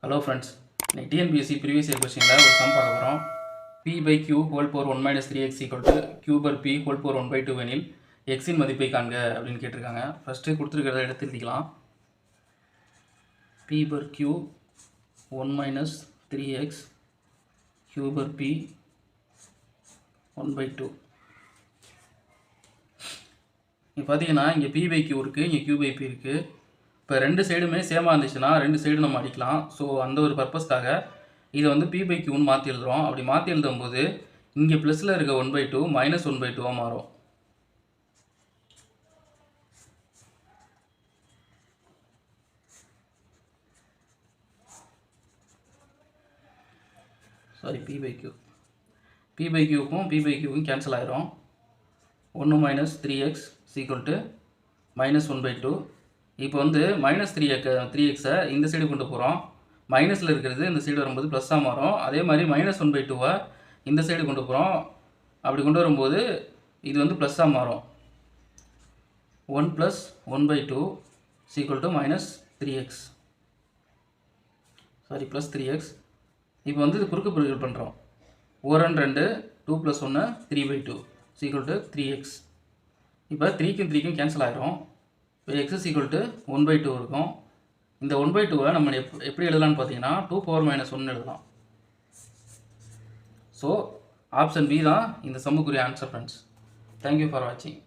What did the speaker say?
Hello friends, இன்னைக்கு TNPSC previous year கொஸ்டினில் ஒரு சம் பார்க்க போகிறோம். p/q whole power 1 - 3x q / p whole power 1/2 எனில் எக்ஸின் மதிப்பை காண்க அப்படின்னு கேட்டிருக்காங்க. ஃபஸ்ட்டு கொடுத்துருக்கிறத எடுத்து எழுதிக்கலாம். p/q 1 - 3x q / p 1/2. இப்போ பார்த்தீங்கன்னா இங்கே p/q இருக்குது, இங்கே q/p இருக்குது. இப்போ ரெண்டு சைடுமே சேமாக இருந்துச்சுன்னா ரெண்டு சைடு நம்ம அடிக்கலாம். ஸோ அந்த ஒரு பர்பஸ்க்காக இதை வந்து p/qன்னு மாற்றி எழுதுகிறோம். அப்படி மாற்றி எழுதும்போது இங்கே ப்ளஸில் இருக்க 1/2 -1/2 மாறும். சாரி, p/qக்கும் p/qக்கும் கேன்சல் ஆயிரும். 1 - 3x -1/2. இப்போ வந்து -3xை இந்த சைடு கொண்டு போகிறோம். மைனஸில் இருக்கிறது இந்த சைடு வரும்போது ப்ளஸ்ஸாக மாறும். அதே மாதிரி -1/2 இந்த சைடு கொண்டு போகிறோம். அப்படி கொண்டு வரும்போது இது வந்து ப்ளஸ்ஸாக மாறும். 1 + 1/2 -3x. Sorry, +3x. இப்போ வந்து இது குறுக்கு பெருக்கல் பண்ணுறோம். 1 2 2 + 1 3/2 3x. இப்போ 3க்கும் 3க்கும் கேன்சல் ஆகிரும். இப்போ x = 1/2 இருக்கும். இந்த 1/2 நம்ம எப்படி எழுதலாம்னு பார்த்தீங்கன்னா 2⁻−1 எழுதலாம். ஸோ ஆப்ஷன் பி தான் இந்த சம்முக்குரிய ஆன்சர் ஃப்ரெண்ட்ஸ். தேங்க்யூ ஃபார் வாட்சிங்.